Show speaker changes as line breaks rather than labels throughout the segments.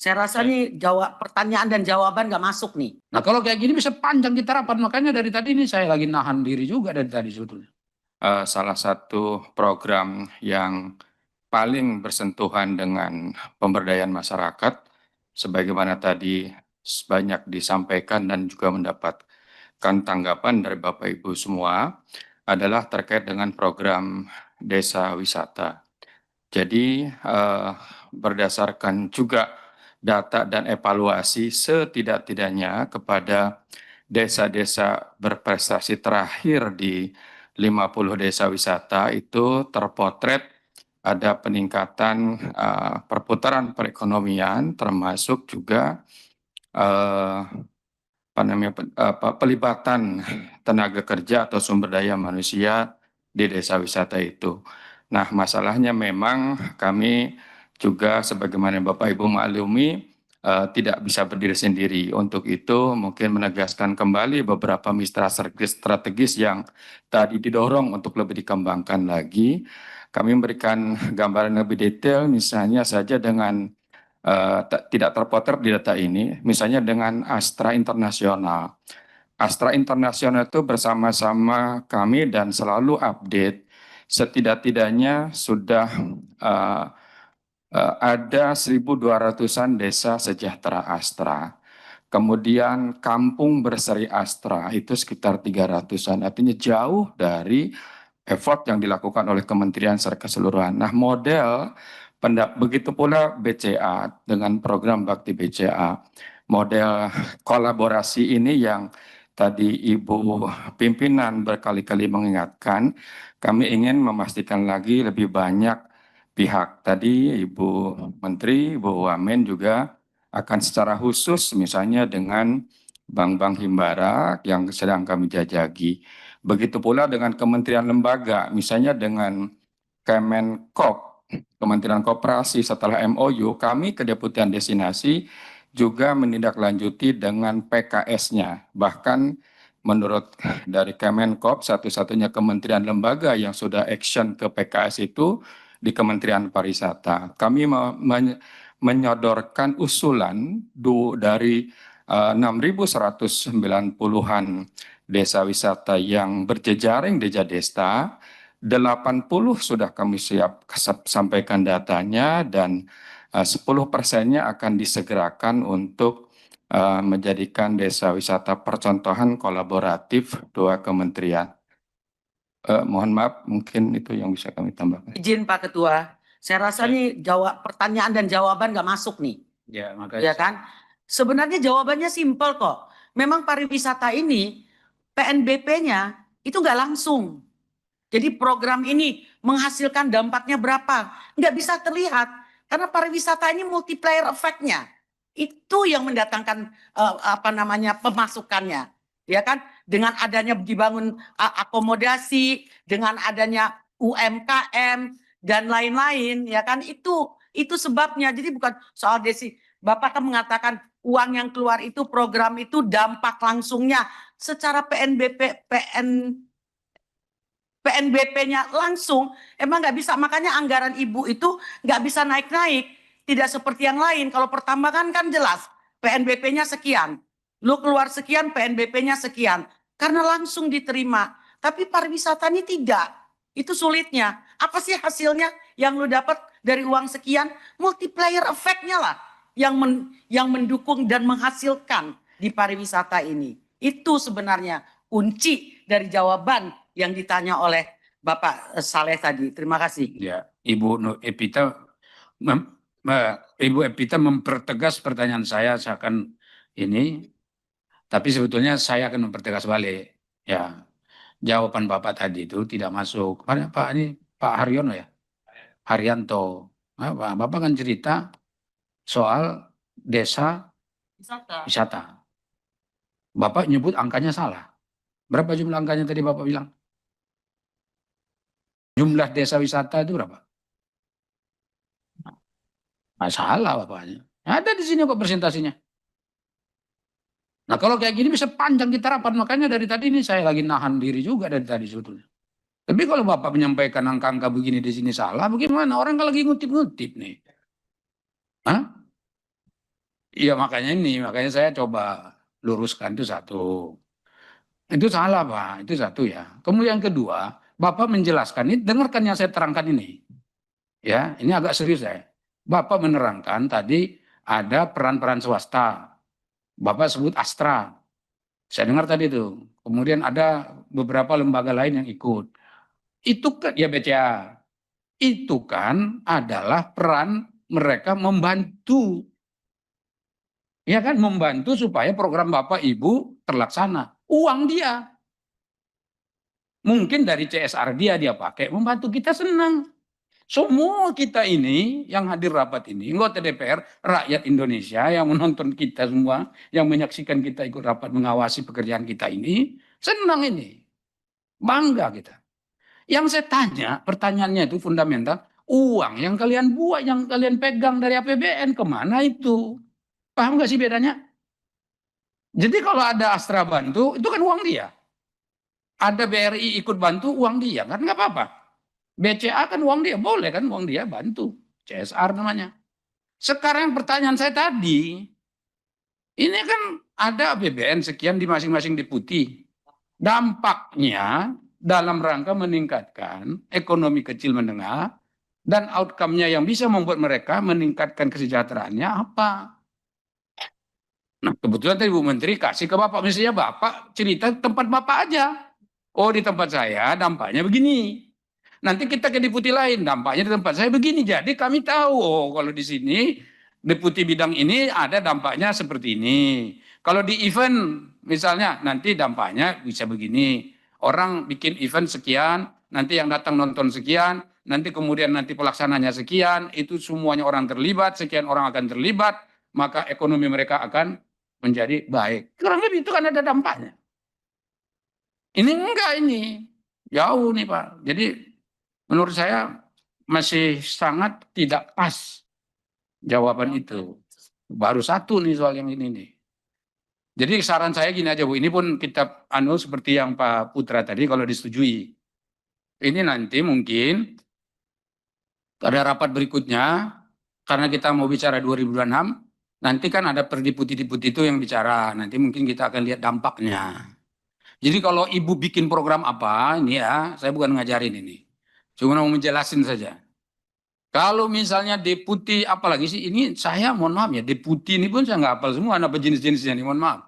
Saya rasa nih pertanyaan dan jawaban nggak masuk nih.
Nah kalau kayak gini bisa panjang kita rapat, makanya dari tadi ini saya lagi nahan diri juga dari tadi sebetulnya.
Salah satu program yang paling bersentuhan dengan pemberdayaan masyarakat, sebagaimana tadi banyak disampaikan dan juga mendapatkan tanggapan dari Bapak Ibu semua, adalah terkait dengan program desa wisata. Jadi berdasarkan juga data dan evaluasi setidak-tidaknya kepada desa-desa berprestasi terakhir di 50 desa wisata itu terpotret ada peningkatan perputaran perekonomian termasuk juga pelibatan tenaga kerja atau sumber daya manusia di desa wisata itu. Nah, masalahnya memang kami juga sebagaimana Bapak Ibu maklumi tidak bisa berdiri sendiri. Untuk itu mungkin menegaskan kembali beberapa mitra strategis yang tadi didorong untuk lebih dikembangkan lagi. Kami memberikan gambaran lebih detail misalnya saja dengan tidak terpotret di data ini, misalnya dengan Astra Internasional. Astra Internasional itu bersama-sama kami dan selalu update, setidak-tidaknya sudah ada 1.200-an desa sejahtera Astra. Kemudian kampung berseri Astra itu sekitar 300-an, artinya jauh dari effort yang dilakukan oleh kementerian secara keseluruhan. Nah, model begitu pula BCA dengan program Bakti BCA. Model kolaborasi ini yang tadi Ibu pimpinan berkali-kali mengingatkan, kami ingin memastikan lagi lebih banyak pihak. Tadi Ibu Menteri, Ibu Wamen juga akan secara khusus misalnya dengan bank-bank himbara yang sedang kami jajaki. Begitu pula dengan kementerian lembaga, misalnya dengan Kemenkop, Kementerian Koperasi setelah MOU, kami Kedeputian Destinasi juga menindaklanjuti dengan PKS-nya. Bahkan menurut dari Kemenkop, satu-satunya kementerian lembaga yang sudah action ke PKS itu di Kementerian Pariwisata. Kami menyodorkan usulan dari 6.190-an desa wisata yang berjejaring di Jadesta, 80 sudah kami sampaikan datanya dan 10%-nya akan disegerakan untuk menjadikan desa wisata percontohan kolaboratif dua kementerian. Mohon maaf, mungkin itu yang bisa kami tambahkan.
Izin Pak Ketua, saya rasa nih pertanyaan dan jawaban nggak masuk nih.
Ya, makasih.
Ya kan? Sebenarnya jawabannya simpel kok. Memang pariwisata ini PNBP-nya itu nggak langsung. Jadi program ini menghasilkan dampaknya berapa? Nggak bisa terlihat karena pariwisata ini multiplier effect-nya. Itu yang mendatangkan pemasukannya. Ya kan? Dengan adanya dibangun akomodasi, dengan adanya UMKM dan lain-lain, ya kan? Itu sebabnya. Jadi bukan soal desi. Bapak kan mengatakan uang yang keluar itu program itu dampak langsungnya secara PNBP-nya langsung emang nggak bisa, makanya anggaran ibu itu nggak bisa naik-naik, tidak seperti yang lain. Kalau pertambangan kan jelas PNBP-nya sekian, lu keluar sekian PNBP-nya sekian karena langsung diterima. Tapi pariwisata ini tidak, itu sulitnya. Apa sih hasilnya yang lu dapat dari uang sekian? Multiplier effect-nya lah yang mendukung dan menghasilkan di pariwisata ini. Itu sebenarnya kunci dari jawaban yang ditanya oleh Bapak Saleh tadi. Terima kasih.
Ya, Ibu Epita mempertegas pertanyaan saya seakan ini, tapi sebetulnya saya akan mempertegas balik. Ya, jawaban Bapak tadi itu tidak masuk. Pak ini Pak Haryono ya, Haryanto. Bapak kan cerita soal desa wisata. Bapak nyebut angkanya salah. Berapa jumlah angkanya tadi Bapak bilang? Jumlah desa wisata itu berapa? Nggak salah Bapaknya. Ada di sini kok presentasinya. Nah kalau kayak gini bisa panjang kita rapat. Makanya dari tadi ini saya lagi nahan diri juga dari tadi sebetulnya. Tapi kalau Bapak menyampaikan angka-angka begini di sini salah, bagaimana? Orang kan lagi ngutip-ngutip nih. Hah? Iya makanya saya coba luruskan itu satu. Itu salah Pak, itu satu ya. Kemudian yang kedua, Bapak menjelaskan ini, dengarkan yang saya terangkan ini. Ya, ini agak serius ya. Bapak menerangkan tadi ada peran-peran swasta. Bapak sebut Astra. Saya dengar tadi itu. Kemudian ada beberapa lembaga lain yang ikut. Itu kan ya BCA. Itu kan adalah peran mereka membantu, ya kan, membantu supaya program Bapak Ibu terlaksana. Uang dia. Mungkin dari CSR dia pakai membantu kita, senang. Semua kita ini yang hadir rapat ini, anggota DPR, rakyat Indonesia yang menonton kita semua, yang menyaksikan kita ikut rapat mengawasi pekerjaan kita ini, senang ini. Bangga kita. Yang saya tanya, pertanyaannya itu fundamental, uang yang kalian buat, yang kalian pegang dari APBN, kemana itu? Paham nggak sih bedanya? Jadi kalau ada Astra bantu, itu kan uang dia. Ada BRI ikut bantu, uang dia, kan nggak apa-apa. BCA kan uang dia, boleh kan uang dia bantu. CSR namanya. Sekarang pertanyaan saya tadi, ini kan ada APBN sekian di masing-masing deputi. Dampaknya dalam rangka meningkatkan ekonomi kecil menengah dan outcome-nya yang bisa membuat mereka meningkatkan kesejahteraannya apa? Nah, kebetulan tadi Bu Menteri kasih ke Bapak, misalnya Bapak cerita tempat Bapak aja. Oh, di tempat saya dampaknya begini. Nanti kita ke deputi lain, dampaknya di tempat saya begini. Jadi kami tahu, oh kalau di sini deputi bidang ini ada dampaknya seperti ini. Kalau di event misalnya nanti dampaknya bisa begini. Orang bikin event sekian, nanti yang datang nonton sekian, nanti kemudian nanti pelaksananya sekian, itu semuanya orang terlibat, sekian orang akan terlibat, maka ekonomi mereka akan menjadi baik. Kurang lebih itu kan ada dampaknya. Ini enggak ini. Jauh nih Pak. Jadi menurut saya masih sangat tidak pas jawaban itu. Baru satu nih soal yang ini nih. Jadi saran saya gini aja Bu, ini pun kita seperti yang Pak Putra tadi kalau disetujui. Ini nanti mungkin pada rapat berikutnya, karena kita mau bicara 2026, nanti kan ada per deputi-deputi itu yang bicara. Nanti mungkin kita akan lihat dampaknya. Jadi kalau Ibu bikin program apa, ini ya, saya bukan ngajarin ini. Cuma mau menjelasin saja. Kalau misalnya deputi, apalagi sih ini saya mohon maaf ya, deputi ini pun saya nggak hafal semua apa jenis-jenisnya nih, mohon maaf.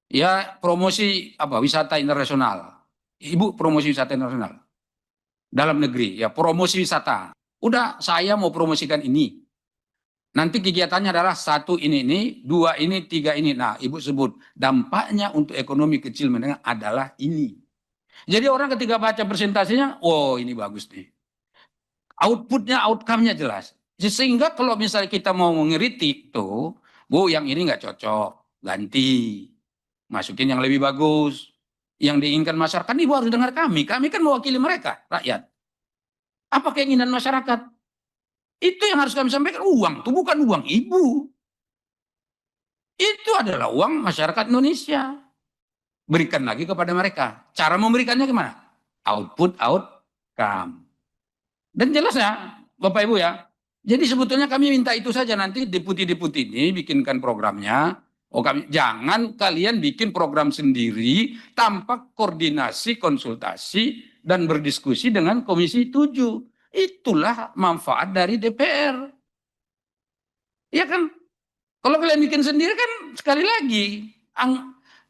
Ya promosi apa wisata internasional. Ibu promosi wisata internasional. Dalam negeri, ya promosi wisata. Udah saya mau promosikan ini. Nanti kegiatannya adalah satu ini, dua ini, tiga ini. Nah, Ibu sebut dampaknya untuk ekonomi kecil menengah adalah ini. Jadi orang ketika baca presentasinya, oh ini bagus nih. Outputnya, outcome-nya jelas. Sehingga kalau misalnya kita mau ngeritik tuh, Bu yang ini nggak cocok, ganti. Masukin yang lebih bagus. Yang diinginkan masyarakat, Ibu harus dengar kami. Kami kan mewakili mereka, rakyat. Apa keinginan masyarakat? Itu yang harus kami sampaikan. Uang itu bukan uang Ibu. Itu adalah uang masyarakat Indonesia. Berikan lagi kepada mereka. Cara memberikannya gimana? Output, outcome. Dan jelas ya, Bapak Ibu ya. Jadi sebetulnya kami minta itu saja, nanti deputi-deputi ini bikinkan programnya. Oh, jangan kalian bikin program sendiri tanpa koordinasi, konsultasi, dan berdiskusi dengan Komisi 7. Itulah manfaat dari DPR. Ya kan? Kalau kalian bikin sendiri kan sekali lagi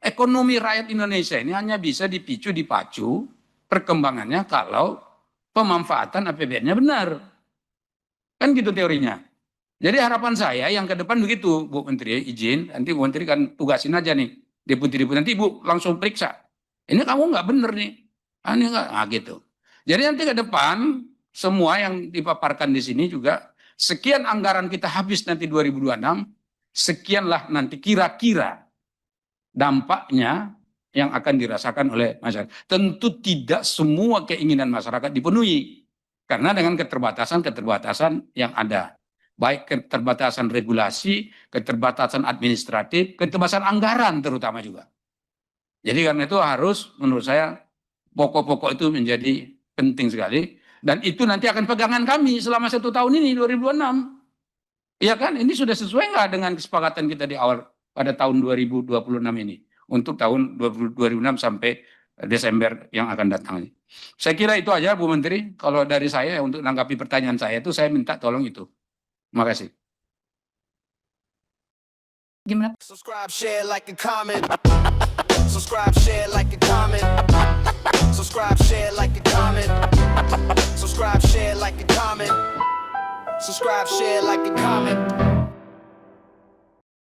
ekonomi rakyat Indonesia ini hanya bisa dipacu perkembangannya kalau pemanfaatan APBN-nya benar. Kan gitu teorinya. Jadi harapan saya yang ke depan begitu, Bu Menteri, izin, nanti Bu Menteri kan tugasin aja nih, deputi-deputi, nanti Ibu langsung periksa. Ini kamu nggak bener nih. Ini nggak, gitu. Jadi nanti ke depan, semua yang dipaparkan di sini juga, sekian anggaran kita habis nanti 2026, sekianlah nanti kira-kira dampaknya yang akan dirasakan oleh masyarakat. Tentu tidak semua keinginan masyarakat dipenuhi. Karena dengan keterbatasan-keterbatasan yang ada. Baik keterbatasan regulasi, keterbatasan administratif, keterbatasan anggaran terutama juga. Jadi karena itu harus menurut saya pokok-pokok itu menjadi penting sekali. Dan itu nanti akan pegangan kami selama 1 tahun ini 2026. Iya kan, ini sudah sesuai nggak dengan kesepakatan kita di awal pada tahun 2026 ini untuk tahun 2026 sampai Desember yang akan datang ini. Saya kira itu aja Bu Menteri. Kalau dari saya untuk menanggapi pertanyaan saya itu saya minta tolong itu. Terima kasih.
Gimana?
Subscribe, share, like, and comment. Subscribe, share, like, and comment. Subscribe, share, like, and comment. Subscribe, share, like, and comment. Subscribe, share, like, and comment.